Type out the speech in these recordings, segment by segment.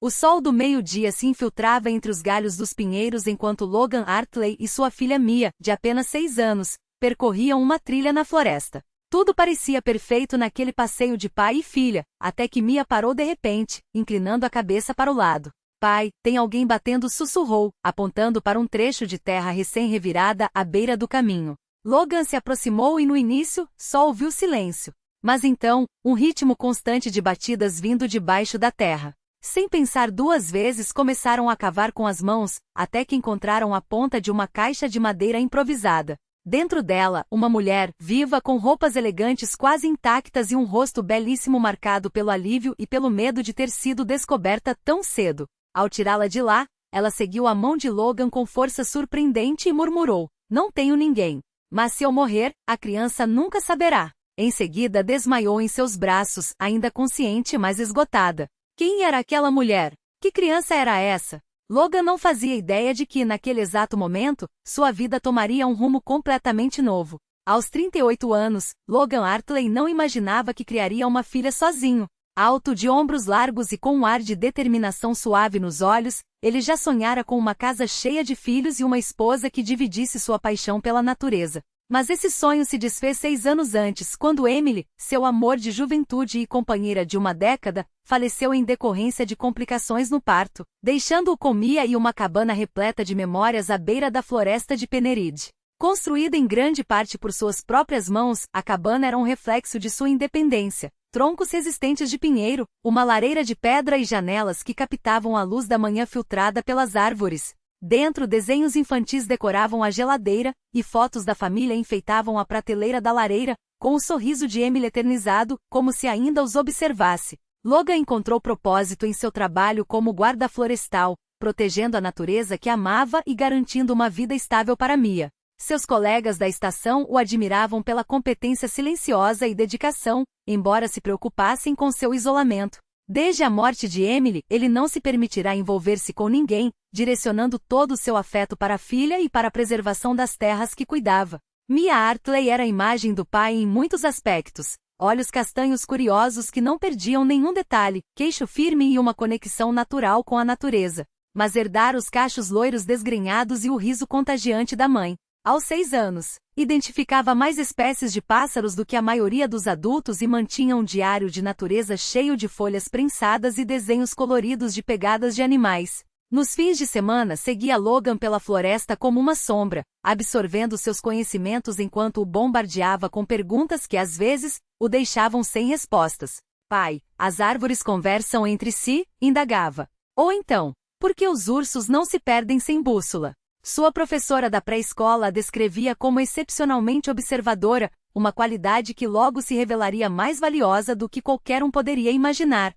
O sol do meio-dia se infiltrava entre os galhos dos pinheiros enquanto Logan Hartley e sua filha Mia, de apenas 6 anos, percorriam uma trilha na floresta. Tudo parecia perfeito naquele passeio de pai e filha, até que Mia parou de repente, inclinando a cabeça para o lado. Pai, tem alguém batendo, sussurrou, apontando para um trecho de terra recém-revirada à beira do caminho. Logan se aproximou e no início, só ouviu silêncio. Mas então, um ritmo constante de batidas vindo de baixo da terra. Sem pensar 2 vezes começaram a cavar com as mãos, até que encontraram a ponta de uma caixa de madeira improvisada. Dentro dela, uma mulher, viva com roupas elegantes quase intactas e um rosto belíssimo marcado pelo alívio e pelo medo de ter sido descoberta tão cedo. Ao tirá-la de lá, ela seguiu a mão de Logan com força surpreendente e murmurou, não tenho ninguém. Mas se eu morrer, a criança nunca saberá. Em seguida desmaiou em seus braços, ainda consciente mas esgotada. Quem era aquela mulher? Que criança era essa? Logan não fazia ideia de que, naquele exato momento, sua vida tomaria um rumo completamente novo. Aos 38 anos, Logan Hartley não imaginava que criaria uma filha sozinho. Alto, de ombros largos e com um ar de determinação suave nos olhos, ele já sonhara com uma casa cheia de filhos e uma esposa que dividisse sua paixão pela natureza. Mas esse sonho se desfez 6 anos antes, quando Emily, seu amor de juventude e companheira de uma década, faleceu em decorrência de complicações no parto, deixando-o com Mia e uma cabana repleta de memórias à beira da floresta de Penneridge. Construída em grande parte por suas próprias mãos, a cabana era um reflexo de sua independência. Troncos resistentes de pinheiro, uma lareira de pedra e janelas que captavam a luz da manhã filtrada pelas árvores. Dentro, desenhos infantis decoravam a geladeira, e fotos da família enfeitavam a prateleira da lareira, com o sorriso de Emily eternizado, como se ainda os observasse. Logan encontrou propósito em seu trabalho como guarda florestal, protegendo a natureza que amava e garantindo uma vida estável para Mia. Seus colegas da estação o admiravam pela competência silenciosa e dedicação, embora se preocupassem com seu isolamento. Desde a morte de Emily, ele não se permitirá envolver-se com ninguém, direcionando todo o seu afeto para a filha e para a preservação das terras que cuidava. Mia Hartley era a imagem do pai em muitos aspectos. Olhos castanhos curiosos que não perdiam nenhum detalhe, queixo firme e uma conexão natural com a natureza. Mas herdara os cachos loiros desgrenhados e o riso contagiante da mãe. Aos 6 anos, identificava mais espécies de pássaros do que a maioria dos adultos e mantinha um diário de natureza cheio de folhas prensadas e desenhos coloridos de pegadas de animais. Nos fins de semana seguia Logan pela floresta como uma sombra, absorvendo seus conhecimentos enquanto o bombardeava com perguntas que às vezes o deixavam sem respostas. Pai, as árvores conversam entre si? Indagava. Ou então, por que os ursos não se perdem sem bússola? Sua professora da pré-escola a descrevia como excepcionalmente observadora, uma qualidade que logo se revelaria mais valiosa do que qualquer um poderia imaginar.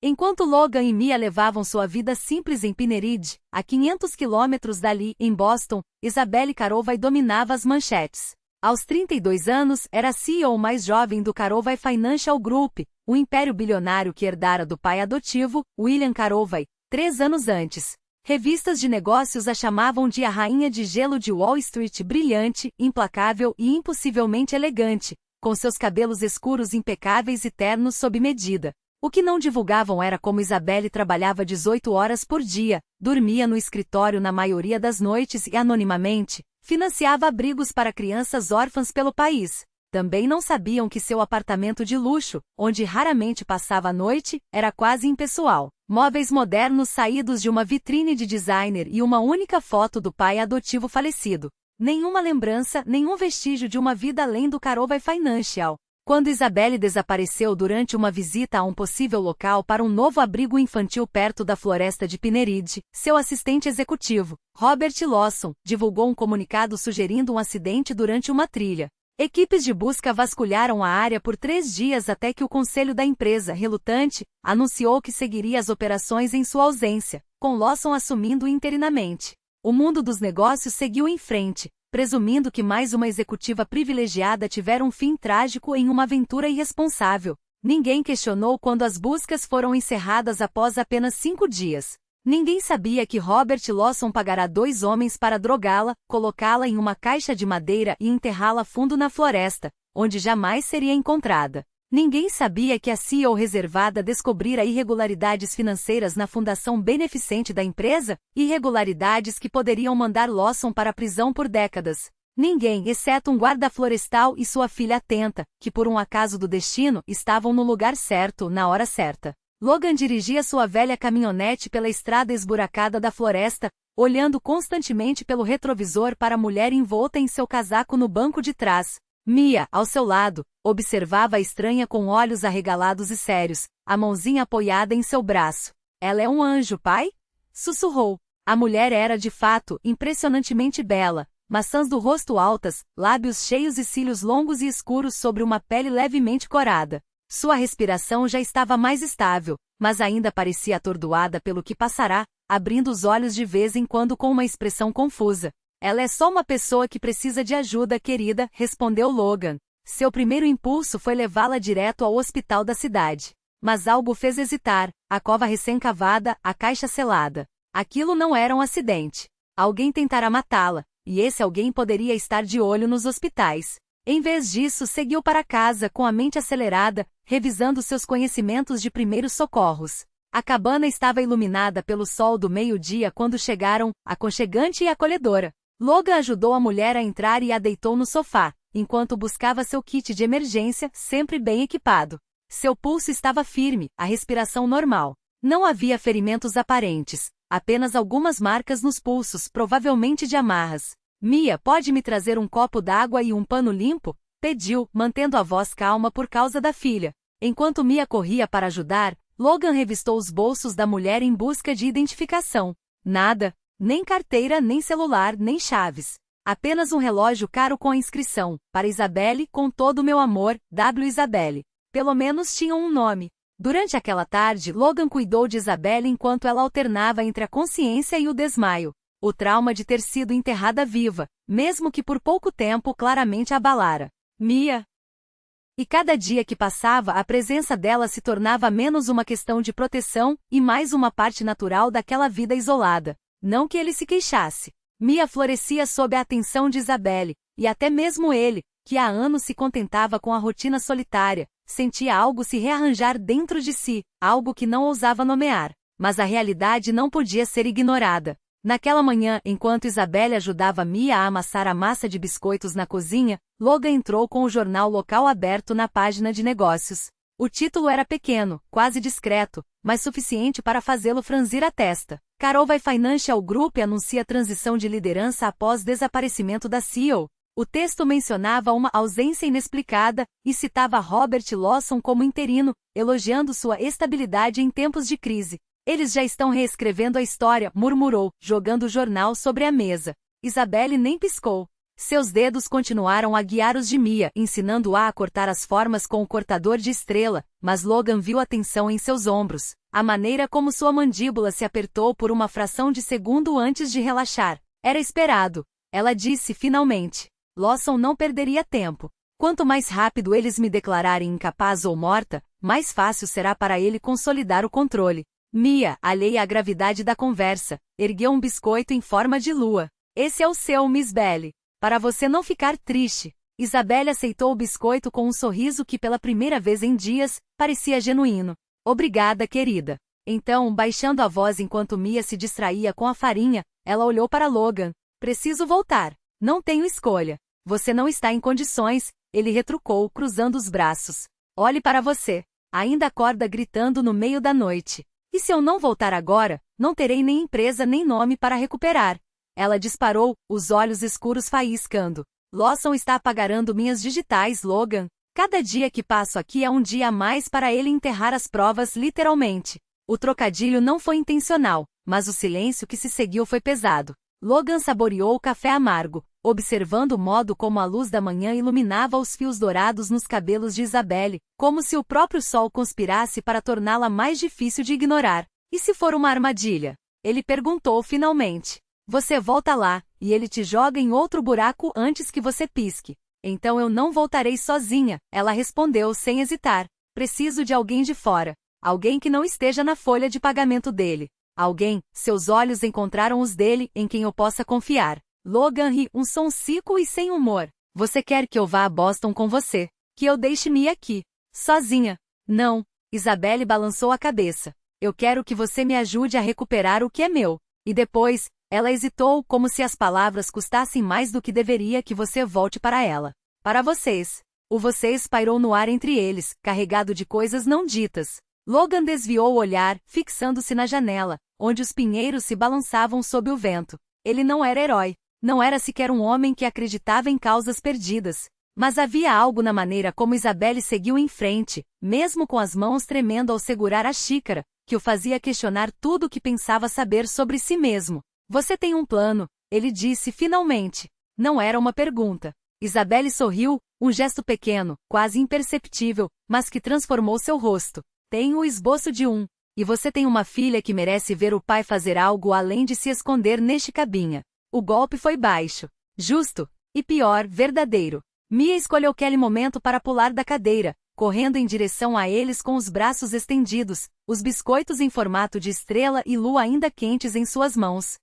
Enquanto Logan e Mia levavam sua vida simples em Penneridge, a 500 quilômetros dali, em Boston, Isabelle Carovay dominava as manchetes. Aos 32 anos, era a CEO mais jovem do Carovay Financial Group, o império bilionário que herdara do pai adotivo, William Carovay, 3 anos antes. Revistas de negócios a chamavam de a rainha de gelo de Wall Street, brilhante, implacável e impossivelmente elegante, com seus cabelos escuros impecáveis e ternos sob medida. O que não divulgavam era como Isabelle trabalhava 18 horas por dia, dormia no escritório na maioria das noites e, anonimamente, financiava abrigos para crianças órfãs pelo país. Também não sabiam que seu apartamento de luxo, onde raramente passava a noite, era quase impessoal. Móveis modernos saídos de uma vitrine de designer e uma única foto do pai adotivo falecido. Nenhuma lembrança, nenhum vestígio de uma vida além do Carovay Financial. Quando Isabelle desapareceu durante uma visita a um possível local para um novo abrigo infantil perto da floresta de Penneridge, seu assistente executivo, Robert Lawson, divulgou um comunicado sugerindo um acidente durante uma trilha. Equipes de busca vasculharam a área por 3 dias até que o conselho da empresa, relutante, anunciou que seguiria as operações em sua ausência, com Lawson assumindo interinamente. O mundo dos negócios seguiu em frente, presumindo que mais uma executiva privilegiada tivera um fim trágico em uma aventura irresponsável. Ninguém questionou quando as buscas foram encerradas após apenas 5 dias. Ninguém sabia que Robert Lawson pagará 2 homens para drogá-la, colocá-la em uma caixa de madeira e enterrá-la fundo na floresta, onde jamais seria encontrada. Ninguém sabia que a CEO reservada descobrira irregularidades financeiras na fundação beneficente da empresa, irregularidades que poderiam mandar Lawson para a prisão por décadas. Ninguém, exceto um guarda florestal e sua filha atenta, que por um acaso do destino, estavam no lugar certo, na hora certa. Logan dirigia sua velha caminhonete pela estrada esburacada da floresta, olhando constantemente pelo retrovisor para a mulher envolta em seu casaco no banco de trás. Mia, ao seu lado, observava a estranha com olhos arregalados e sérios, a mãozinha apoiada em seu braço. Ela é um anjo, pai? Sussurrou. A mulher era, de fato, impressionantemente bela. Maçãs do rosto altas, lábios cheios e cílios longos e escuros sobre uma pele levemente corada. Sua respiração já estava mais estável, mas ainda parecia atordoada pelo que passará, abrindo os olhos de vez em quando com uma expressão confusa. Ela é só uma pessoa que precisa de ajuda, querida, respondeu Logan. Seu primeiro impulso foi levá-la direto ao hospital da cidade. Mas algo fez hesitar, a cova recém-cavada, a caixa selada. Aquilo não era um acidente. Alguém tentará matá-la, e esse alguém poderia estar de olho nos hospitais. Em vez disso, seguiu para casa com a mente acelerada, revisando seus conhecimentos de primeiros socorros. A cabana estava iluminada pelo sol do meio-dia quando chegaram, aconchegante e acolhedora. Logan ajudou a mulher a entrar e a deitou no sofá, enquanto buscava seu kit de emergência, sempre bem equipado. Seu pulso estava firme, a respiração normal. Não havia ferimentos aparentes, apenas algumas marcas nos pulsos, provavelmente de amarras. Mia, pode me trazer um copo d'água e um pano limpo? Pediu, mantendo a voz calma por causa da filha. Enquanto Mia corria para ajudar, Logan revistou os bolsos da mulher em busca de identificação. Nada. Nem carteira, nem celular, nem chaves. Apenas um relógio caro com a inscrição, para Isabelle, com todo o meu amor, W. Isabelle. Pelo menos tinham um nome. Durante aquela tarde, Logan cuidou de Isabelle enquanto ela alternava entre a consciência e o desmaio. O trauma de ter sido enterrada viva, mesmo que por pouco tempo claramente a abalara. Mia. E cada dia que passava, a presença dela se tornava menos uma questão de proteção e mais uma parte natural daquela vida isolada. Não que ele se queixasse. Mia florescia sob a atenção de Isabelle, e até mesmo ele, que há anos se contentava com a rotina solitária, sentia algo se rearranjar dentro de si, algo que não ousava nomear. Mas a realidade não podia ser ignorada. Naquela manhã, enquanto Isabelle ajudava Mia a amassar a massa de biscoitos na cozinha, Logan entrou com o jornal local aberto na página de negócios. O título era pequeno, quase discreto, mas suficiente para fazê-lo franzir a testa. Carovai Financial Group anuncia transição de liderança após desaparecimento da CEO. O texto mencionava uma ausência inexplicada e citava Robert Lawson como interino, elogiando sua estabilidade em tempos de crise. Eles já estão reescrevendo a história, murmurou, jogando o jornal sobre a mesa. Isabelle nem piscou. Seus dedos continuaram a guiar os de Mia, ensinando-a a cortar as formas com o cortador de estrela, mas Logan viu a tensão em seus ombros, a maneira como sua mandíbula se apertou por uma fração de segundo antes de relaxar. Era esperado. Ela disse finalmente. Lawson não perderia tempo. Quanto mais rápido eles me declararem incapaz ou morta, mais fácil será para ele consolidar o controle. Mia, alheia à gravidade da conversa, ergueu um biscoito em forma de lua. Esse é o seu, Miss Belle. Para você não ficar triste. Isabelle aceitou o biscoito com um sorriso que pela primeira vez em dias, parecia genuíno. Obrigada, querida. Então, baixando a voz enquanto Mia se distraía com a farinha, ela olhou para Logan. Preciso voltar. Não tenho escolha. Você não está em condições, ele retrucou, cruzando os braços. Olhe para você. Ainda acorda gritando no meio da noite. E se eu não voltar agora, não terei nem empresa nem nome para recuperar. Ela disparou, os olhos escuros faiscando. Lawson está apagarando minhas digitais, Logan. Cada dia que passo aqui é um dia a mais para ele enterrar as provas literalmente. O trocadilho não foi intencional, mas o silêncio que se seguiu foi pesado. Logan saboreou o café amargo, observando o modo como a luz da manhã iluminava os fios dourados nos cabelos de Isabelle, como se o próprio sol conspirasse para torná-la mais difícil de ignorar. E se for uma armadilha? Ele perguntou finalmente. Você volta lá, e ele te joga em outro buraco antes que você pisque. Então eu não voltarei sozinha, ela respondeu sem hesitar. Preciso de alguém de fora. Alguém que não esteja na folha de pagamento dele. Alguém, seus olhos encontraram os dele, em quem eu possa confiar. Logan ri, um som seco e sem humor. Você quer que eu vá a Boston com você? Que eu deixe-me aqui? Sozinha. Não. Isabelle balançou a cabeça. Eu quero que você me ajude a recuperar o que é meu. E depois, ela hesitou como se as palavras custassem mais do que deveria que você volte para ela. Para vocês. O vocês pairou no ar entre eles, carregado de coisas não ditas. Logan desviou o olhar, fixando-se na janela, onde os pinheiros se balançavam sob o vento. Ele não era herói. Não era sequer um homem que acreditava em causas perdidas. Mas havia algo na maneira como Isabelle seguiu em frente, mesmo com as mãos tremendo ao segurar a xícara, que o fazia questionar tudo o que pensava saber sobre si mesmo. Você tem um plano, ele disse finalmente. Não era uma pergunta. Isabelle sorriu, um gesto pequeno, quase imperceptível, mas que transformou seu rosto. Tenho o esboço de um. E você tem uma filha que merece ver o pai fazer algo além de se esconder neste cabinha. O golpe foi baixo. Justo. E pior, verdadeiro. Mia escolheu aquele momento para pular da cadeira, correndo em direção a eles com os braços estendidos, os biscoitos em formato de estrela e lua ainda quentes em suas mãos.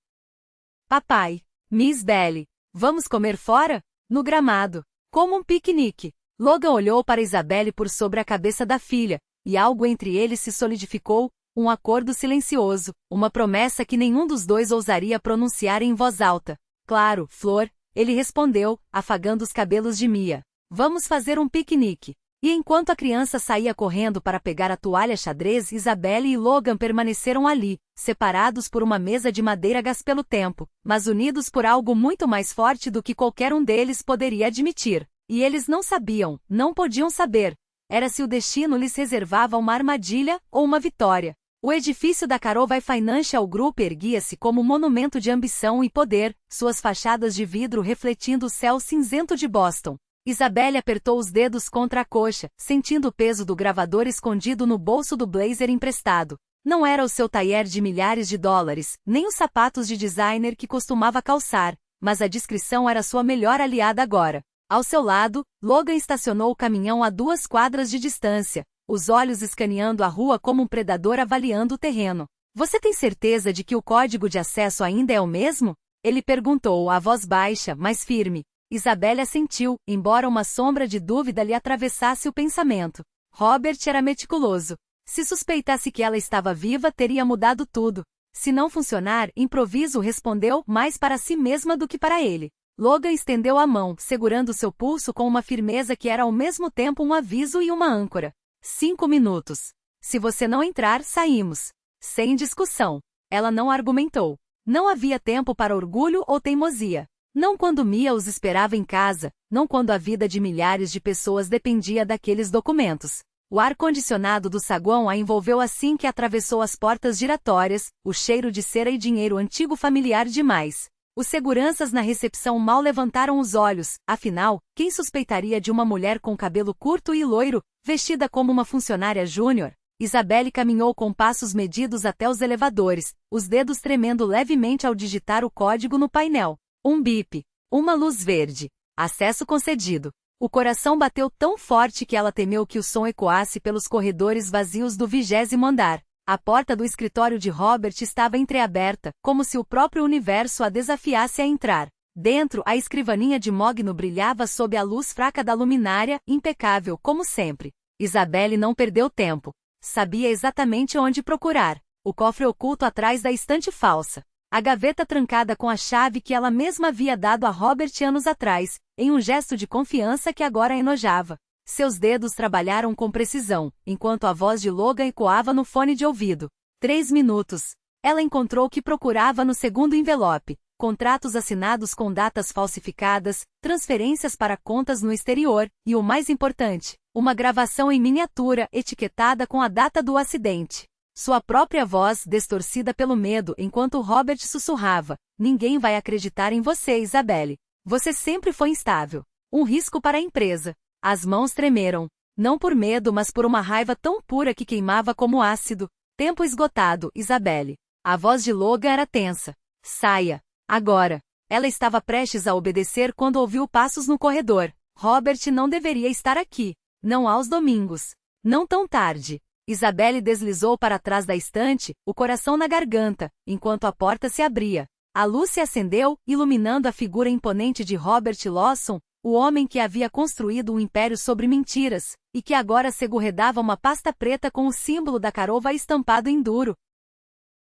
Papai. Miss Belly. Vamos comer fora? No gramado. Como um piquenique. Logan olhou para Isabelle por sobre a cabeça da filha, e algo entre eles se solidificou, um acordo silencioso, uma promessa que nenhum dos dois ousaria pronunciar em voz alta. Claro, Flor. Ele respondeu, afagando os cabelos de Mia. Vamos fazer um piquenique. E enquanto a criança saía correndo para pegar a toalha xadrez, Isabelle e Logan permaneceram ali, separados por uma mesa de madeira gás pelo tempo, mas unidos por algo muito mais forte do que qualquer um deles poderia admitir. E eles não sabiam, não podiam saber. Era se o destino lhes reservava uma armadilha ou uma vitória. O edifício da Carovai Financial Group erguia-se como um monumento de ambição e poder, suas fachadas de vidro refletindo o céu cinzento de Boston. Isabelle apertou os dedos contra a coxa, sentindo o peso do gravador escondido no bolso do blazer emprestado. Não era o seu tailleur de milhares de dólares, nem os sapatos de designer que costumava calçar, mas a discrição era sua melhor aliada agora. Ao seu lado, Logan estacionou o caminhão a 2 quadras de distância, os olhos escaneando a rua como um predador avaliando o terreno. Você tem certeza de que o código de acesso ainda é o mesmo? Ele perguntou a voz baixa, mas firme. Isabelle assentiu, embora uma sombra de dúvida lhe atravessasse o pensamento. Robert era meticuloso. Se suspeitasse que ela estava viva, teria mudado tudo. Se não funcionar, improviso respondeu mais para si mesma do que para ele. Logan estendeu a mão, segurando seu pulso com uma firmeza que era ao mesmo tempo um aviso e uma âncora. 5 minutos. Se você não entrar, saímos. Sem discussão. Ela não argumentou. Não havia tempo para orgulho ou teimosia. Não quando Mia os esperava em casa, não quando a vida de milhares de pessoas dependia daqueles documentos. O ar-condicionado do saguão a envolveu assim que atravessou as portas giratórias, o cheiro de cera e dinheiro antigo familiar demais. Os seguranças na recepção mal levantaram os olhos, afinal, quem suspeitaria de uma mulher com cabelo curto e loiro, vestida como uma funcionária júnior? Isabelle caminhou com passos medidos até os elevadores, os dedos tremendo levemente ao digitar o código no painel. Um bip. Uma luz verde. Acesso concedido. O coração bateu tão forte que ela temeu que o som ecoasse pelos corredores vazios do 20º andar. A porta do escritório de Robert estava entreaberta, como se o próprio universo a desafiasse a entrar. Dentro, a escrivaninha de mogno brilhava sob a luz fraca da luminária, impecável como sempre. Isabelle não perdeu tempo. Sabia exatamente onde procurar. O cofre oculto atrás da estante falsa. A gaveta trancada com a chave que ela mesma havia dado a Robert anos atrás, em um gesto de confiança que agora a enojava. Seus dedos trabalharam com precisão, enquanto a voz de Logan ecoava no fone de ouvido. 3 minutos. Ela encontrou o que procurava no segundo envelope. Contratos assinados com datas falsificadas, transferências para contas no exterior, e o mais importante, uma gravação em miniatura etiquetada com a data do acidente. Sua própria voz, distorcida pelo medo, enquanto Robert sussurrava. Ninguém vai acreditar em você, Isabelle. Você sempre foi instável. Um risco para a empresa. As mãos tremeram. Não por medo, mas por uma raiva tão pura que queimava como ácido. Tempo esgotado, Isabelle. A voz de Logan era tensa. Saia. Agora. Ela estava prestes a obedecer quando ouviu passos no corredor. Robert não deveria estar aqui. Não aos domingos. Não tão tarde. Isabelle deslizou para trás da estante, o coração na garganta, enquanto a porta se abria. A luz se acendeu, iluminando a figura imponente de Robert Lawson, o homem que havia construído um império sobre mentiras, e que agora segurredava uma pasta preta com o símbolo da Carova estampado em duro.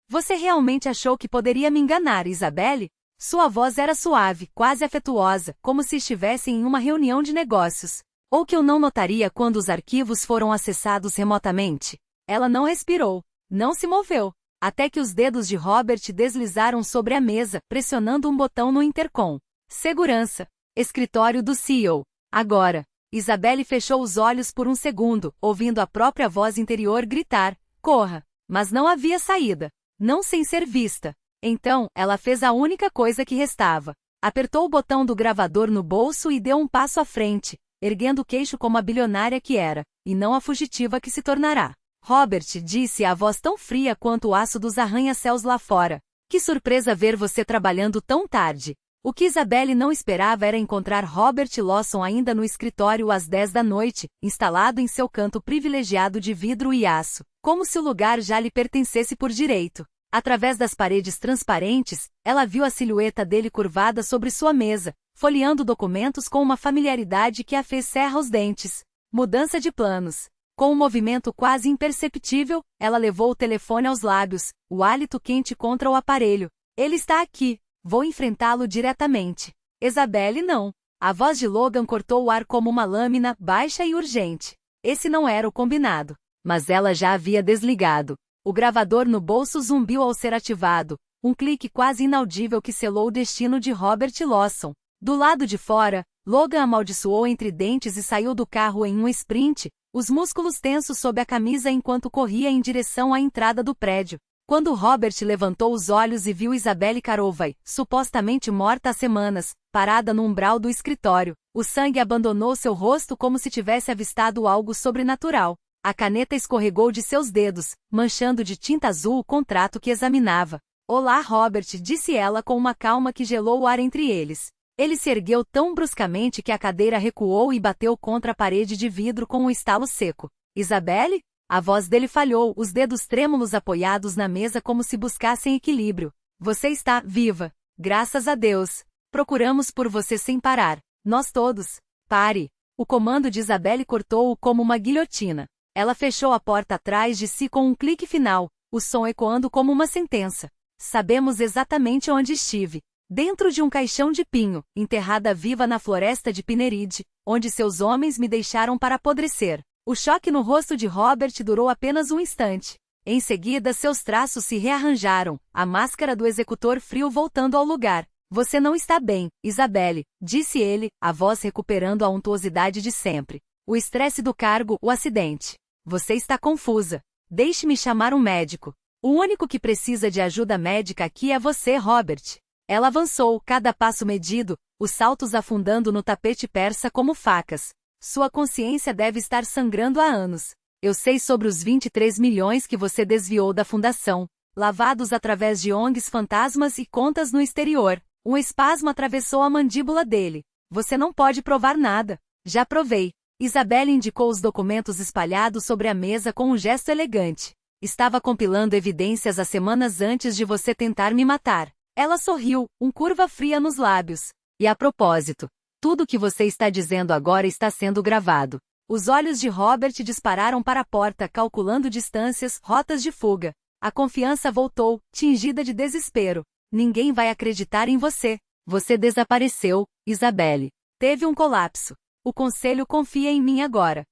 Você realmente achou que poderia me enganar, Isabelle? Sua voz era suave, quase afetuosa, como se estivesse em uma reunião de negócios. Ou que eu não notaria quando os arquivos foram acessados remotamente. Ela não respirou, não se moveu, até que os dedos de Robert deslizaram sobre a mesa, pressionando um botão no intercom. Segurança. Escritório do CEO. Agora. Isabelle fechou os olhos por um segundo, ouvindo a própria voz interior gritar, corra. Mas não havia saída. Não sem ser vista. Então, ela fez a única coisa que restava. Apertou o botão do gravador no bolso e deu um passo à frente, erguendo o queixo como a bilionária que era, e não a fugitiva que se tornará. Robert, disse a voz tão fria quanto o aço dos arranha-céus lá fora. Que surpresa ver você trabalhando tão tarde. O que Isabelle não esperava era encontrar Robert Lawson ainda no escritório às 10 da noite, instalado em seu canto privilegiado de vidro e aço, como se o lugar já lhe pertencesse por direito. Através das paredes transparentes, ela viu a silhueta dele curvada sobre sua mesa, folheando documentos com uma familiaridade que a fez cerrar os dentes. Mudança de planos. Com um movimento quase imperceptível, ela levou o telefone aos lábios, o hálito quente contra o aparelho. Ele está aqui. Vou enfrentá-lo diretamente. Isabelle não. A voz de Logan cortou o ar como uma lâmina, baixa e urgente. Esse não era o combinado. Mas ela já havia desligado. O gravador no bolso zumbiu ao ser ativado, um clique quase inaudível que selou o destino de Robert Lawson. Do lado de fora, Logan amaldiçoou entre dentes e saiu do carro em um sprint, os músculos tensos sob a camisa enquanto corria em direção à entrada do prédio. Quando Robert levantou os olhos e viu Isabelle Carovai, supostamente morta há semanas, parada no umbral do escritório, o sangue abandonou seu rosto como se tivesse avistado algo sobrenatural. A caneta escorregou de seus dedos, manchando de tinta azul o contrato que examinava. Olá, Robert, disse ela com uma calma que gelou o ar entre eles. Ele se ergueu tão bruscamente que a cadeira recuou e bateu contra a parede de vidro com um estalo seco. Isabelle? A voz dele falhou, os dedos trêmulos apoiados na mesa como se buscassem equilíbrio. Você está viva. Graças a Deus. Procuramos por você sem parar. Nós todos. Pare. O comando de Isabelle cortou-o como uma guilhotina. Ela fechou a porta atrás de si com um clique final, o som ecoando como uma sentença. Sabemos exatamente onde estive. Dentro de um caixão de pinho, enterrada viva na floresta de Pinerid, onde seus homens me deixaram para apodrecer. O choque no rosto de Robert durou apenas um instante. Em seguida seus traços se rearranjaram, a máscara do executor frio voltando ao lugar. Você não está bem, Isabelle, disse ele, a voz recuperando a untuosidade de sempre. O estresse do cargo, o acidente. Você está confusa. Deixe-me chamar um médico. O único que precisa de ajuda médica aqui é você, Robert. Ela avançou, cada passo medido, os saltos afundando no tapete persa como facas. Sua consciência deve estar sangrando há anos. Eu sei sobre os 23 milhões que você desviou da fundação, lavados através de ONGs fantasmas e contas no exterior. Um espasmo atravessou a mandíbula dele. Você não pode provar nada. Já provei. Isabelle indicou os documentos espalhados sobre a mesa com um gesto elegante. Estava compilando evidências as semanas antes de você tentar me matar. Ela sorriu, curva fria nos lábios. E a propósito, tudo o que você está dizendo agora está sendo gravado. Os olhos de Robert dispararam para a porta, calculando distâncias, rotas de fuga. A confiança voltou, tingida de desespero. Ninguém vai acreditar em você. Você desapareceu, Isabelle. Teve um colapso. O conselho confia em mim agora.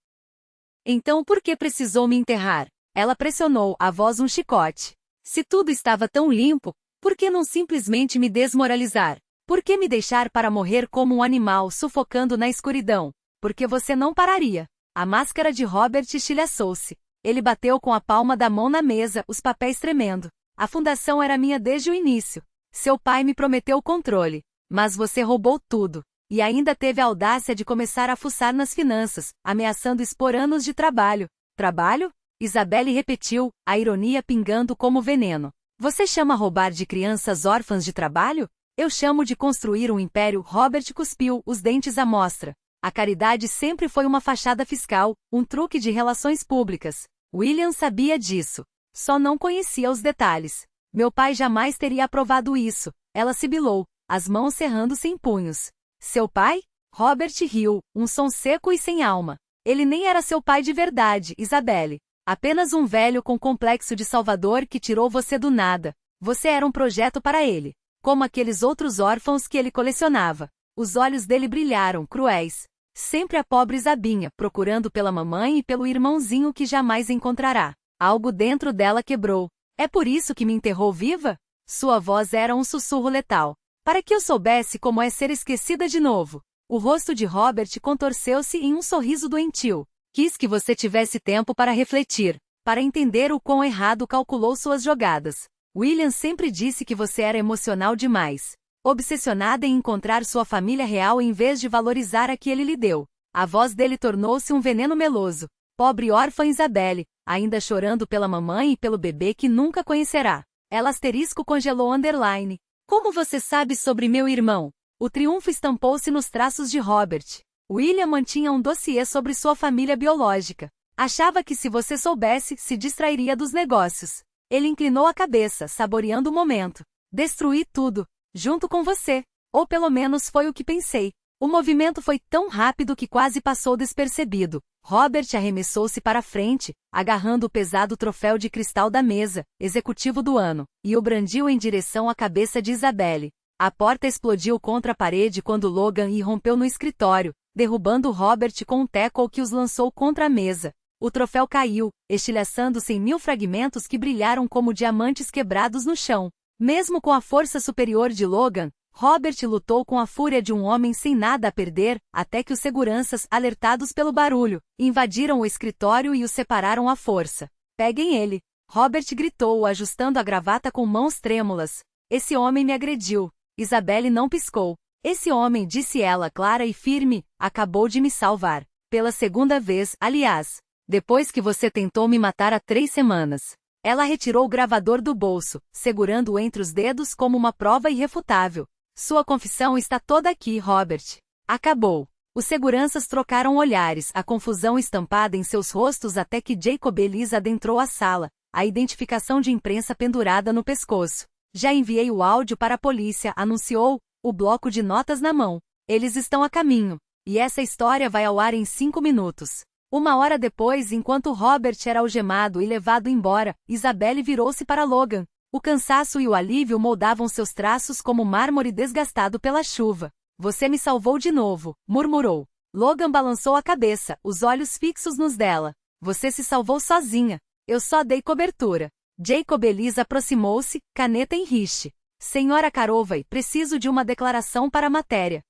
Então por que precisou me enterrar? Ela pressionou, a voz um chicote. Se tudo estava tão limpo, por que não simplesmente me desmoralizar? Por que me deixar para morrer como um animal sufocando na escuridão? Porque você não pararia. A máscara de Robert estilhaçou-se. Ele bateu com a palma da mão na mesa, os papéis tremendo. A fundação era minha desde o início. Seu pai me prometeu o controle. Mas você roubou tudo. E ainda teve a audácia de começar a fuçar nas finanças, ameaçando expor anos de trabalho. Trabalho? Isabelle repetiu, a ironia pingando como veneno. Você chama roubar de crianças órfãs de trabalho? Eu chamo de construir um império. Robert cuspiu, os dentes à mostra. A caridade sempre foi uma fachada fiscal, um truque de relações públicas. William sabia disso. Só não conhecia os detalhes. Meu pai jamais teria aprovado isso. Ela sibilou, as mãos cerrando-se em punhos. Seu pai? Robert riu, um som seco e sem alma. Ele nem era seu pai de verdade, Isabelle. Apenas um velho com complexo de salvador que tirou você do nada. Você era um projeto para ele. Como aqueles outros órfãos que ele colecionava. Os olhos dele brilharam, cruéis. Sempre a pobre Isabinha, procurando pela mamãe e pelo irmãozinho que jamais encontrará. Algo dentro dela quebrou. É por isso que me enterrou viva? Sua voz era um sussurro letal. Para que eu soubesse como é ser esquecida de novo. O rosto de Robert contorceu-se em um sorriso doentio. Quis que você tivesse tempo para refletir, para entender o quão errado calculou suas jogadas. William sempre disse que você era emocional demais. Obsessionada em encontrar sua família real em vez de valorizar a que ele lhe deu. A voz dele tornou-se um veneno meloso. Pobre órfã Isabelle, ainda chorando pela mamãe e pelo bebê que nunca conhecerá. Ela asterisco congelou underline. Como você sabe sobre meu irmão? O triunfo estampou-se nos traços de Robert. William mantinha um dossiê sobre sua família biológica. Achava que se você soubesse, se distrairia dos negócios. Ele inclinou a cabeça, saboreando o momento. Destruí tudo, junto com você. Ou pelo menos foi o que pensei. O movimento foi tão rápido que quase passou despercebido. Robert arremessou-se para a frente, agarrando o pesado troféu de cristal da mesa, executivo do ano, e o brandiu em direção à cabeça de Isabelle. A porta explodiu contra a parede quando Logan irrompeu no escritório, derrubando Robert com um tackle que os lançou contra a mesa. O troféu caiu, estilhaçando-se em 1000 fragmentos que brilharam como diamantes quebrados no chão. Mesmo com a força superior de Logan, Robert lutou com a fúria de um homem sem nada a perder, até que os seguranças, alertados pelo barulho, invadiram o escritório e o separaram à força. Peguem ele! Robert gritou, ajustando a gravata com mãos trêmulas. Esse homem me agrediu. Isabelle não piscou. Esse homem, disse ela clara e firme, acabou de me salvar. Pela segunda vez, aliás. Depois que você tentou me matar há 3 semanas. Ela retirou o gravador do bolso, segurando-o entre os dedos como uma prova irrefutável. Sua confissão está toda aqui, Robert. Acabou. Os seguranças trocaram olhares, a confusão estampada em seus rostos até que Jacob Ellis adentrou a sala, a identificação de imprensa pendurada no pescoço. Já enviei o áudio para a polícia, anunciou, o bloco de notas na mão. Eles estão a caminho. E essa história vai ao ar em 5 minutos. 1 hora depois, enquanto Robert era algemado e levado embora, Isabelle virou-se para Logan. O cansaço e o alívio moldavam seus traços como mármore desgastado pela chuva. Você me salvou de novo, murmurou. Logan balançou a cabeça, os olhos fixos nos dela. Você se salvou sozinha. Eu só dei cobertura. Jacob Ellis aproximou-se, caneta em riche. Senhora Carovay, preciso de uma declaração para a matéria.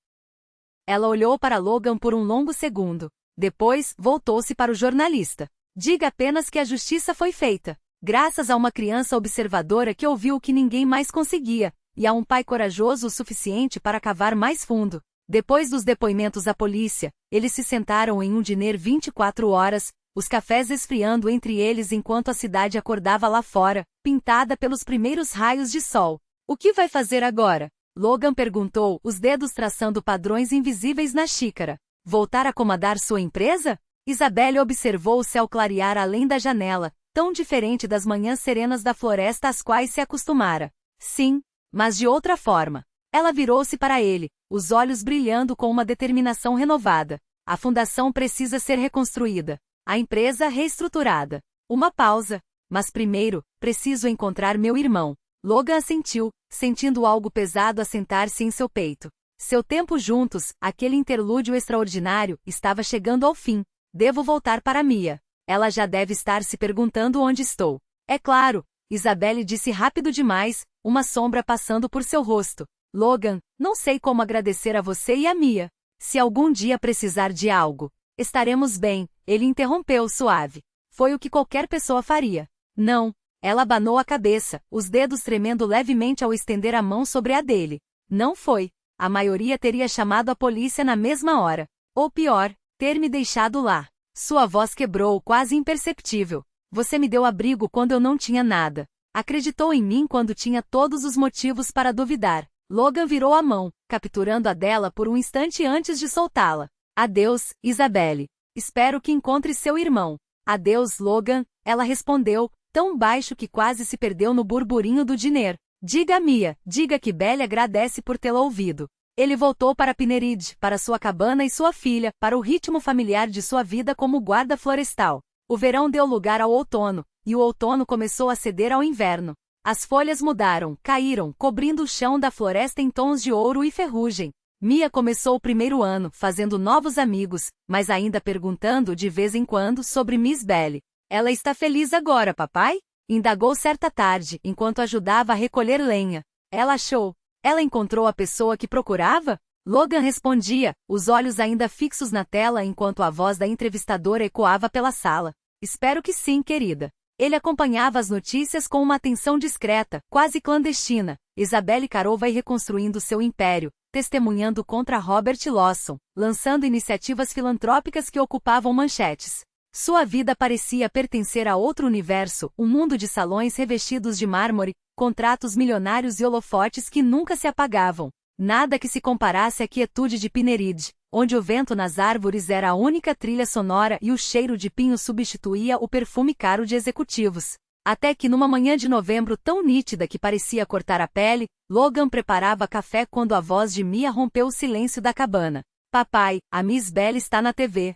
Ela olhou para Logan por um longo segundo. Depois, voltou-se para o jornalista. Diga apenas que a justiça foi feita. Graças a uma criança observadora que ouviu o que ninguém mais conseguia, e a um pai corajoso o suficiente para cavar mais fundo. Depois dos depoimentos à polícia, eles se sentaram em um diner 24 horas, os cafés esfriando entre eles enquanto a cidade acordava lá fora, pintada pelos primeiros raios de sol. O que vai fazer agora? Logan perguntou, os dedos traçando padrões invisíveis na xícara. Voltar a comandar sua empresa? Isabelle observou o céu clarear além da janela, tão diferente das manhãs serenas da floresta às quais se acostumara. Sim, mas de outra forma. Ela virou-se para ele, os olhos brilhando com uma determinação renovada. A fundação precisa ser reconstruída. A empresa reestruturada. Uma pausa. Mas primeiro, preciso encontrar meu irmão. Logan assentiu, sentindo algo pesado assentar-se em seu peito. Seu tempo juntos, aquele interlúdio extraordinário, estava chegando ao fim. Devo voltar para Mia. Ela já deve estar se perguntando onde estou. É claro, Isabelle disse rápido demais, uma sombra passando por seu rosto. Logan, não sei como agradecer a você e a Mia. Se algum dia precisar de algo, estaremos bem, ele interrompeu suave. Foi o que qualquer pessoa faria. Não. Ela abanou a cabeça, os dedos tremendo levemente ao estender a mão sobre a dele. Não foi. A maioria teria chamado a polícia na mesma hora. Ou pior, ter me deixado lá. Sua voz quebrou, quase imperceptível. Você me deu abrigo quando eu não tinha nada. Acreditou em mim quando tinha todos os motivos para duvidar. Logan virou a mão, capturando a dela por um instante antes de soltá-la. Adeus, Isabelle. Espero que encontre seu irmão. Adeus, Logan, ela respondeu, tão baixo que quase se perdeu no burburinho do diner. Diga a Mia, diga que Belly agradece por tê-la ouvido. Ele voltou para Pineridge, para sua cabana e sua filha, para o ritmo familiar de sua vida como guarda florestal. O verão deu lugar ao outono, e o outono começou a ceder ao inverno. As folhas mudaram, caíram, cobrindo o chão da floresta em tons de ouro e ferrugem. Mia começou o primeiro ano, fazendo novos amigos, mas ainda perguntando de vez em quando sobre Miss Belly. Ela está feliz agora, papai? Indagou certa tarde, enquanto ajudava a recolher lenha. Ela achou. Ela encontrou a pessoa que procurava? Logan respondia, os olhos ainda fixos na tela enquanto a voz da entrevistadora ecoava pela sala. Espero que sim, querida. Ele acompanhava as notícias com uma atenção discreta, quase clandestina. Isabelle Carol vai reconstruindo seu império, testemunhando contra Robert Lawson, lançando iniciativas filantrópicas que ocupavam manchetes. Sua vida parecia pertencer a outro universo, um mundo de salões revestidos de mármore, contratos milionários e holofotes que nunca se apagavam. Nada que se comparasse à quietude de Pineridge, onde o vento nas árvores era a única trilha sonora e o cheiro de pinho substituía o perfume caro de executivos. Até que numa manhã de novembro tão nítida que parecia cortar a pele, Logan preparava café quando a voz de Mia rompeu o silêncio da cabana. Papai, a Miss Belly está na TV.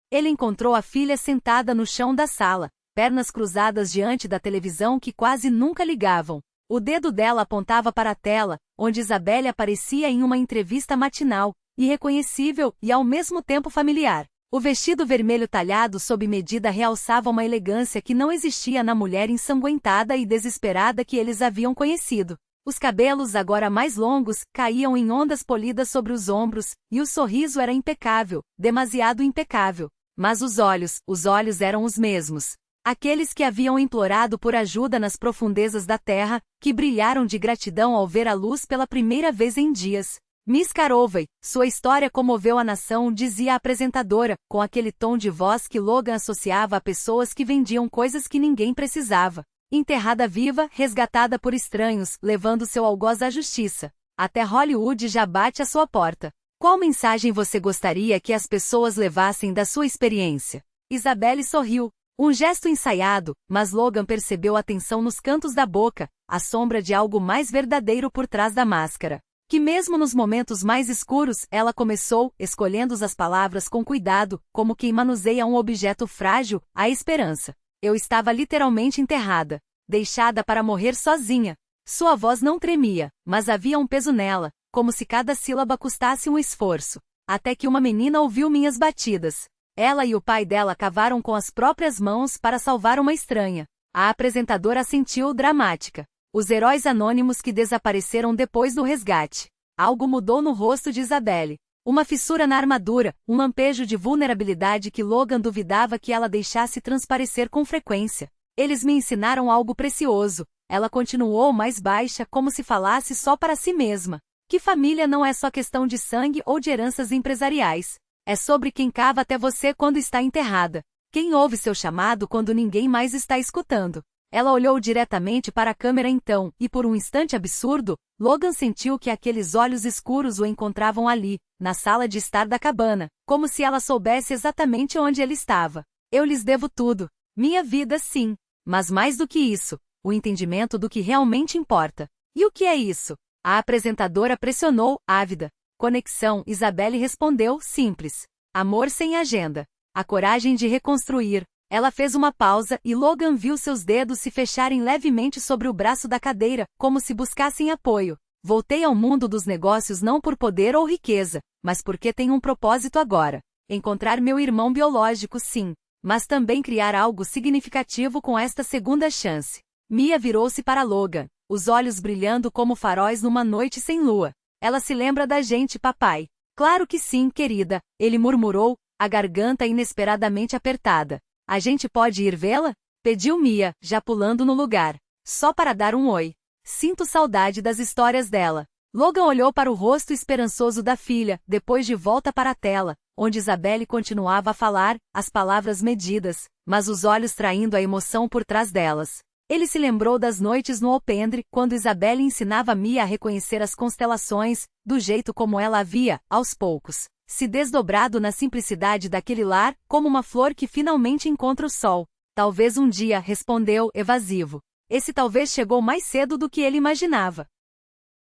Ele encontrou a filha sentada no chão da sala, pernas cruzadas diante da televisão que quase nunca ligavam. O dedo dela apontava para a tela, onde Isabelle aparecia em uma entrevista matinal, irreconhecível e ao mesmo tempo familiar. O vestido vermelho talhado sob medida realçava uma elegância que não existia na mulher ensanguentada e desesperada que eles haviam conhecido. Os cabelos, agora mais longos, caíam em ondas polidas sobre os ombros, e o sorriso era impecável, demasiado impecável. Mas os olhos eram os mesmos. Aqueles que haviam implorado por ajuda nas profundezas da terra, que brilharam de gratidão ao ver a luz pela primeira vez em dias. Miss Carovey, sua história comoveu a nação, dizia a apresentadora, com aquele tom de voz que Logan associava a pessoas que vendiam coisas que ninguém precisava. Enterrada viva, resgatada por estranhos, levando seu algoz à justiça. Até Hollywood já bate à sua porta. Qual mensagem você gostaria que as pessoas levassem da sua experiência? Isabelle sorriu. Um gesto ensaiado, mas Logan percebeu a tensão nos cantos da boca, a sombra de algo mais verdadeiro por trás da máscara. Que mesmo nos momentos mais escuros, ela começou, escolhendo as palavras com cuidado, como quem manuseia um objeto frágil, a esperança. Eu estava literalmente enterrada, deixada para morrer sozinha. Sua voz não tremia, mas havia um peso nela, como se cada sílaba custasse um esforço. Até que uma menina ouviu minhas batidas. Ela e o pai dela cavaram com as próprias mãos para salvar uma estranha. A apresentadora assentiu dramática. Os heróis anônimos que desapareceram depois do resgate. Algo mudou no rosto de Isabelle. Uma fissura na armadura, um lampejo de vulnerabilidade que Logan duvidava que ela deixasse transparecer com frequência. Eles me ensinaram algo precioso. Ela continuou mais baixa, como se falasse só para si mesma. Que família não é só questão de sangue ou de heranças empresariais. É sobre quem cava até você quando está enterrada. Quem ouve seu chamado quando ninguém mais está escutando. Ela olhou diretamente para a câmera então, e por um instante absurdo, Logan sentiu que aqueles olhos escuros o encontravam ali, na sala de estar da cabana, como se ela soubesse exatamente onde ele estava. Eu lhes devo tudo. Minha vida, sim. Mas mais do que isso, o entendimento do que realmente importa. E o que é isso? A apresentadora pressionou, ávida. Conexão, Isabelle respondeu, simples. Amor sem agenda. A coragem de reconstruir. Ela fez uma pausa e Logan viu seus dedos se fecharem levemente sobre o braço da cadeira, como se buscassem apoio. Voltei ao mundo dos negócios não por poder ou riqueza, mas porque tenho um propósito agora. Encontrar meu irmão biológico, sim. Mas também criar algo significativo com esta segunda chance. Mia virou-se para Logan, os olhos brilhando como faróis numa noite sem lua. Ela se lembra da gente, papai. Claro que sim, querida, ele murmurou, a garganta inesperadamente apertada. A gente pode ir vê-la? Pediu Mia, já pulando no lugar. Só para dar um oi. Sinto saudade das histórias dela. Logan olhou para o rosto esperançoso da filha, depois de volta para a tela, onde Isabelle continuava a falar, as palavras medidas, mas os olhos traindo a emoção por trás delas. Ele se lembrou das noites no alpendre, quando Isabelle ensinava Mia a reconhecer as constelações, do jeito como ela havia, aos poucos, se desdobrado na simplicidade daquele lar, como uma flor que finalmente encontra o sol. Talvez um dia, respondeu, evasivo. Esse talvez chegou mais cedo do que ele imaginava.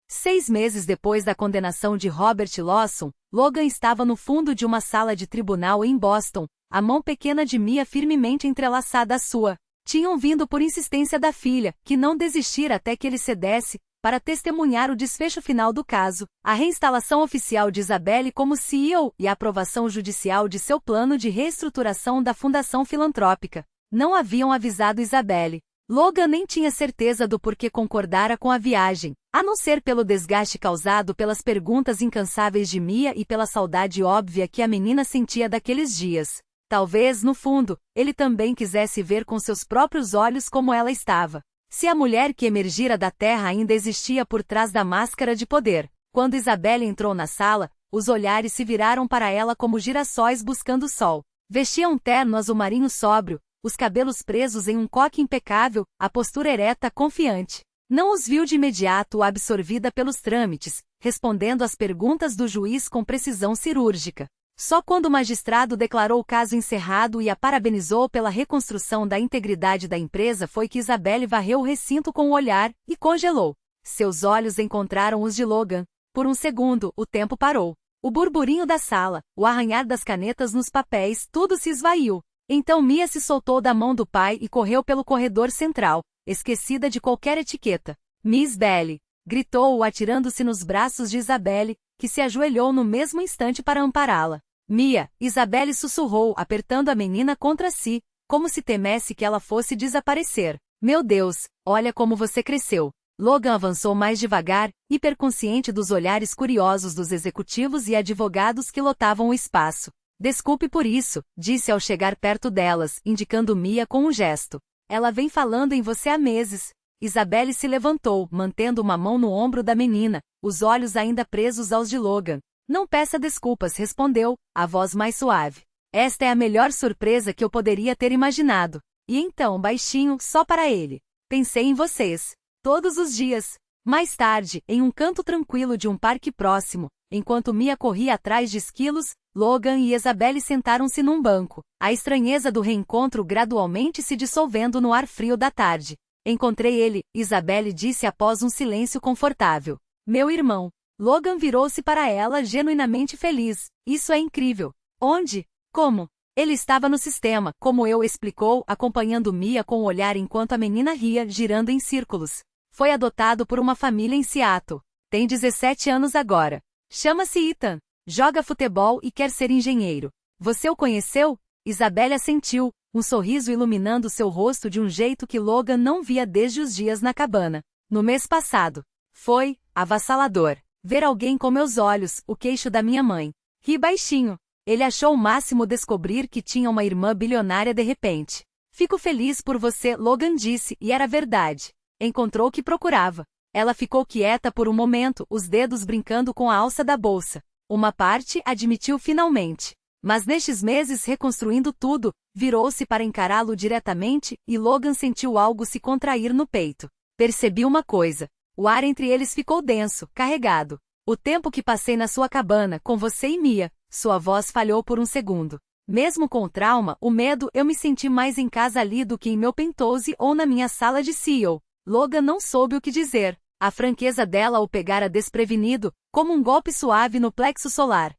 6 meses depois da condenação de Robert Lawson, Logan estava no fundo de uma sala de tribunal em Boston, a mão pequena de Mia firmemente entrelaçada à sua. Tinham vindo por insistência da filha, que não desistira até que ele cedesse, para testemunhar o desfecho final do caso, a reinstalação oficial de Isabelle como CEO e a aprovação judicial de seu plano de reestruturação da Fundação Filantrópica. Não haviam avisado Isabelle. Logan nem tinha certeza do porquê concordara com a viagem, a não ser pelo desgaste causado pelas perguntas incansáveis de Mia e pela saudade óbvia que a menina sentia daqueles dias. Talvez, no fundo, ele também quisesse ver com seus próprios olhos como ela estava. Se a mulher que emergira da terra ainda existia por trás da máscara de poder. Quando Isabelle entrou na sala, os olhares se viraram para ela como girassóis buscando o sol. Vestia um terno azul marinho sóbrio, os cabelos presos em um coque impecável, a postura ereta confiante. Não os viu de imediato absorvida pelos trâmites, respondendo às perguntas do juiz com precisão cirúrgica. Só quando o magistrado declarou o caso encerrado e a parabenizou pela reconstrução da integridade da empresa foi que Isabelle varreu o recinto com o olhar e congelou. Seus olhos encontraram os de Logan. Por um segundo, o tempo parou. O burburinho da sala, o arranhar das canetas nos papéis, tudo se esvaiu. Então Mia se soltou da mão do pai e correu pelo corredor central, esquecida de qualquer etiqueta. Miss Belly! Gritou-o atirando-se nos braços de Isabelle, que se ajoelhou no mesmo instante para ampará-la. Mia! Isabelle sussurrou, apertando a menina contra si, como se temesse que ela fosse desaparecer. Meu Deus, olha como você cresceu. Logan avançou mais devagar, hiperconsciente dos olhares curiosos dos executivos e advogados que lotavam o espaço. Desculpe por isso, disse ao chegar perto delas, indicando Mia com um gesto. Ela vem falando em você há meses. Isabelle se levantou, mantendo uma mão no ombro da menina, os olhos ainda presos aos de Logan. Não peça desculpas, respondeu, a voz mais suave. Esta é a melhor surpresa que eu poderia ter imaginado. E então, baixinho, só para ele. Pensei em vocês. Todos os dias. Mais tarde, em um canto tranquilo de um parque próximo, enquanto Mia corria atrás de esquilos, Logan e Isabelle sentaram-se num banco, a estranheza do reencontro gradualmente se dissolvendo no ar frio da tarde. Encontrei ele, Isabelle disse após um silêncio confortável. Meu irmão. Logan virou-se para ela genuinamente feliz. Isso é incrível. Onde? Como? Ele estava no sistema, como eu explicou, acompanhando Mia com o olhar enquanto a menina ria, girando em círculos. Foi adotado por uma família em Seattle. Tem 17 anos agora. Chama-se Ethan. Joga futebol e quer ser engenheiro. Você o conheceu? Isabelle assentiu, um sorriso iluminando seu rosto de um jeito que Logan não via desde os dias na cabana. No mês passado. Foi avassalador. Ver alguém com meus olhos, o queixo da minha mãe. Ri baixinho. Ele achou o máximo descobrir que tinha uma irmã bilionária de repente. Fico feliz por você, Logan disse, e era verdade. Encontrou o que procurava. Ela ficou quieta por um momento, os dedos brincando com a alça da bolsa. Uma parte admitiu finalmente. Mas nestes meses reconstruindo tudo, virou-se para encará-lo diretamente, e Logan sentiu algo se contrair no peito. Percebi uma coisa. O ar entre eles ficou denso, carregado. O tempo que passei na sua cabana, com você e Mia, sua voz falhou por um segundo. Mesmo com o trauma, o medo, eu me senti mais em casa ali do que em meu penthouse ou na minha sala de CEO. Logan não soube o que dizer. A franqueza dela o pegara desprevenido, como um golpe suave no plexo solar.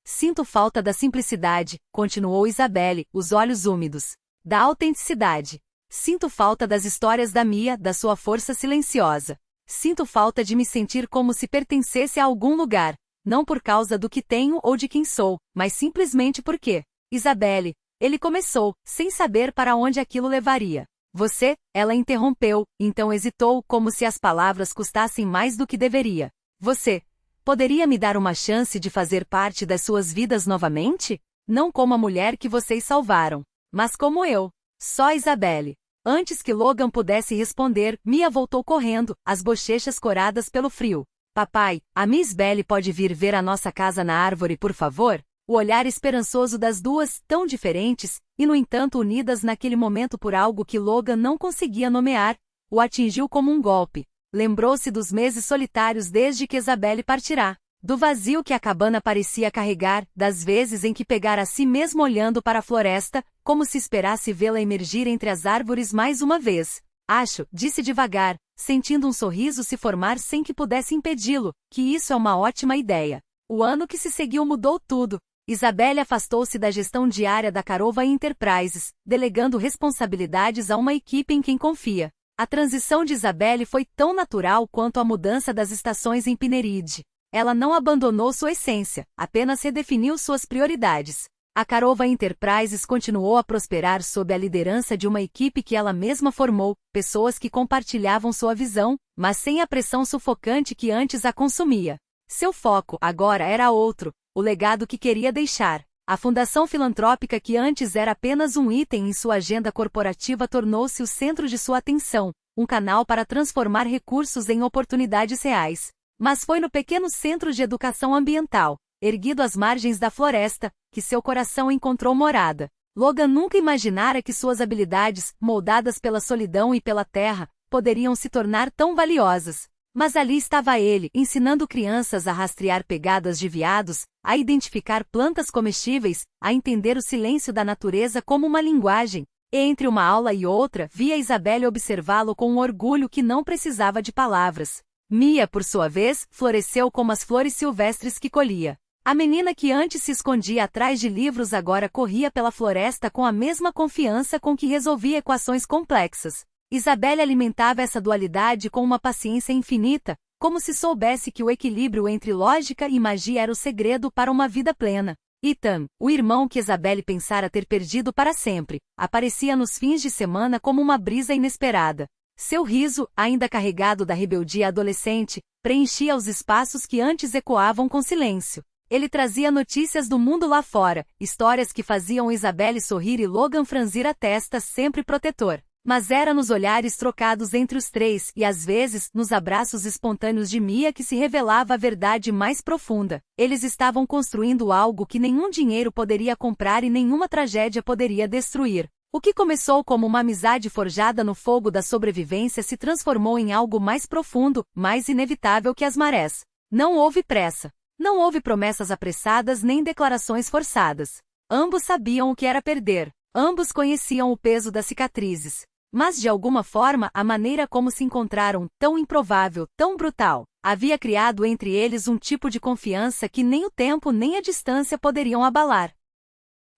Sinto falta da simplicidade, continuou Isabelle, os olhos úmidos. Da autenticidade. Sinto falta das histórias da Mia, da sua força silenciosa. Sinto falta de me sentir como se pertencesse a algum lugar, não por causa do que tenho ou de quem sou, mas simplesmente porque. Isabelle, ele começou, sem saber para onde aquilo levaria. Você, ela interrompeu, então hesitou como se as palavras custassem mais do que deveria. Você, poderia me dar uma chance de fazer parte das suas vidas novamente? Não como a mulher que vocês salvaram, mas como eu. Só Isabelle. Antes que Logan pudesse responder, Mia voltou correndo, as bochechas coradas pelo frio. Papai, a Miss Belly pode vir ver a nossa casa na árvore, por favor? O olhar esperançoso das duas, tão diferentes, e no entanto unidas naquele momento por algo que Logan não conseguia nomear, o atingiu como um golpe. Lembrou-se dos meses solitários desde que Isabelle partirá. Do vazio que a cabana parecia carregar, das vezes em que pegara a si mesmo olhando para a floresta, como se esperasse vê-la emergir entre as árvores mais uma vez. Acho, disse devagar, sentindo um sorriso se formar sem que pudesse impedi-lo, que isso é uma ótima ideia. O ano que se seguiu mudou tudo. Isabelle afastou-se da gestão diária da Carova Enterprises, delegando responsabilidades a uma equipe em quem confia. A transição de Isabelle foi tão natural quanto a mudança das estações em Pinerid. Ela não abandonou sua essência, apenas redefiniu suas prioridades. A Carova Enterprises continuou a prosperar sob a liderança de uma equipe que ela mesma formou, pessoas que compartilhavam sua visão, mas sem a pressão sufocante que antes a consumia. Seu foco, agora, era outro, o legado que queria deixar. A fundação filantrópica que antes era apenas um item em sua agenda corporativa tornou-se o centro de sua atenção, um canal para transformar recursos em oportunidades reais. Mas foi no pequeno centro de educação ambiental, erguido às margens da floresta, que seu coração encontrou morada. Logan nunca imaginara que suas habilidades, moldadas pela solidão e pela terra, poderiam se tornar tão valiosas. Mas ali estava ele, ensinando crianças a rastrear pegadas de veados, a identificar plantas comestíveis, a entender o silêncio da natureza como uma linguagem. E entre uma aula e outra, via Isabelle observá-lo com um orgulho que não precisava de palavras. Mia, por sua vez, floresceu como as flores silvestres que colhia. A menina que antes se escondia atrás de livros agora corria pela floresta com a mesma confiança com que resolvia equações complexas. Isabelle alimentava essa dualidade com uma paciência infinita, como se soubesse que o equilíbrio entre lógica e magia era o segredo para uma vida plena. Ethan, o irmão que Isabelle pensara ter perdido para sempre, aparecia nos fins de semana como uma brisa inesperada. Seu riso, ainda carregado da rebeldia adolescente, preenchia os espaços que antes ecoavam com silêncio. Ele trazia notícias do mundo lá fora, histórias que faziam Isabelle sorrir e Logan franzir a testa, sempre protetor. Mas era nos olhares trocados entre os três e às vezes nos abraços espontâneos de Mia que se revelava a verdade mais profunda. Eles estavam construindo algo que nenhum dinheiro poderia comprar e nenhuma tragédia poderia destruir. O que começou como uma amizade forjada no fogo da sobrevivência se transformou em algo mais profundo, mais inevitável que as marés. Não houve pressa. Não houve promessas apressadas nem declarações forçadas. Ambos sabiam o que era perder. Ambos conheciam o peso das cicatrizes. Mas de alguma forma a maneira como se encontraram, tão improvável, tão brutal, havia criado entre eles um tipo de confiança que nem o tempo nem a distância poderiam abalar.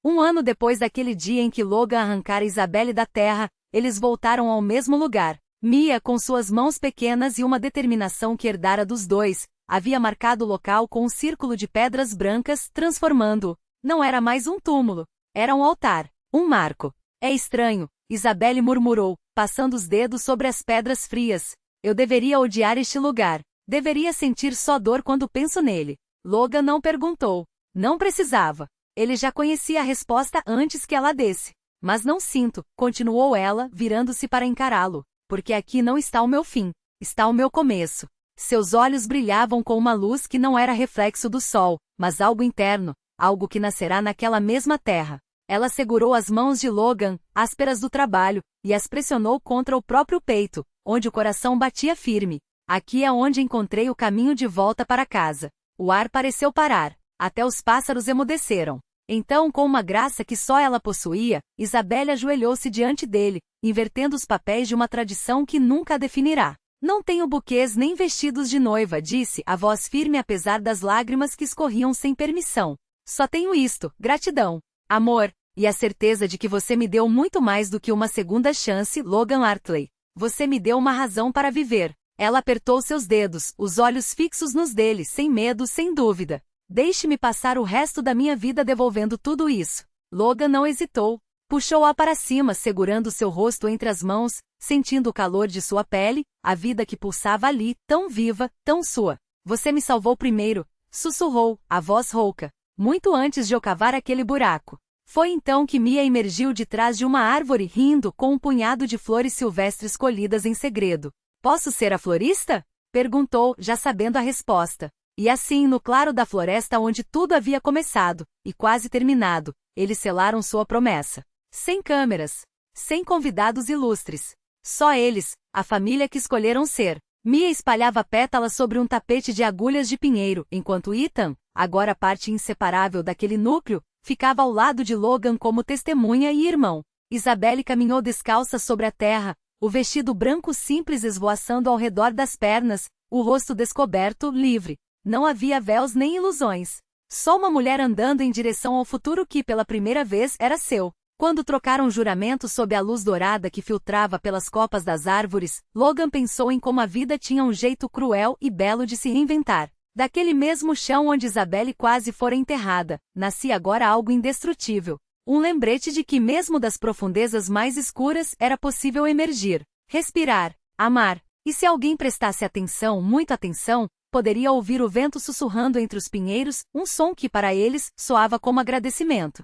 Um ano depois daquele dia em que Logan arrancara Isabelle da terra, eles voltaram ao mesmo lugar. Mia, com suas mãos pequenas e uma determinação que herdara dos dois, havia marcado o local com um círculo de pedras brancas, transformando-o. Não era mais um túmulo, era um altar, um marco. É estranho, Isabelle murmurou, passando os dedos sobre as pedras frias. Eu deveria odiar este lugar. Deveria sentir só dor quando penso nele. Logan não perguntou. Não precisava. Ele já conhecia a resposta antes que ela desse. Mas não sinto, continuou ela, virando-se para encará-lo. Porque aqui não está o meu fim. Está o meu começo. Seus olhos brilhavam com uma luz que não era reflexo do sol, mas algo interno, algo que nascerá naquela mesma terra. Ela segurou as mãos de Logan, ásperas do trabalho, e as pressionou contra o próprio peito, onde o coração batia firme. Aqui é onde encontrei o caminho de volta para casa. O ar pareceu parar. Até os pássaros emudeceram. Então, com uma graça que só ela possuía, Isabelle ajoelhou-se diante dele, invertendo os papéis de uma tradição que nunca a definirá. Não tenho buquês nem vestidos de noiva, disse, a voz firme apesar das lágrimas que escorriam sem permissão. Só tenho isto, gratidão. Amor, e a certeza de que você me deu muito mais do que uma segunda chance, Logan Hartley. Você me deu uma razão para viver. Ela apertou seus dedos, os olhos fixos nos dele, sem medo, sem dúvida. Deixe-me passar o resto da minha vida devolvendo tudo isso. Logan não hesitou. Puxou-a para cima, segurando seu rosto entre as mãos, sentindo o calor de sua pele, a vida que pulsava ali, tão viva, tão sua. Você me salvou primeiro, sussurrou, a voz rouca. Muito antes de eu cavar aquele buraco. Foi então que Mia emergiu de trás de uma árvore rindo com um punhado de flores silvestres colhidas em segredo. Posso ser a florista? Perguntou, já sabendo a resposta. E assim, no claro da floresta onde tudo havia começado, e quase terminado, eles selaram sua promessa. Sem câmeras. Sem convidados ilustres. Só eles, a família que escolheram ser. Mia espalhava pétalas sobre um tapete de agulhas de pinheiro, enquanto Ethan, agora parte inseparável daquele núcleo, ficava ao lado de Logan como testemunha e irmão. Isabelle caminhou descalça sobre a terra, O vestido branco simples esvoaçando ao redor das pernas, o rosto descoberto, livre. Não havia véus nem ilusões. Só uma mulher andando em direção ao futuro que pela primeira vez era seu. Quando trocaram juramento sob a luz dourada que filtrava pelas copas das árvores, Logan pensou em como a vida tinha um jeito cruel e belo de se reinventar. Daquele mesmo chão onde Isabelle quase fora enterrada, nascia agora algo indestrutível. Um lembrete de que mesmo das profundezas mais escuras era possível emergir, respirar, amar. E se alguém prestasse atenção, muita atenção, poderia ouvir o vento sussurrando entre os pinheiros, um som que para eles soava como agradecimento.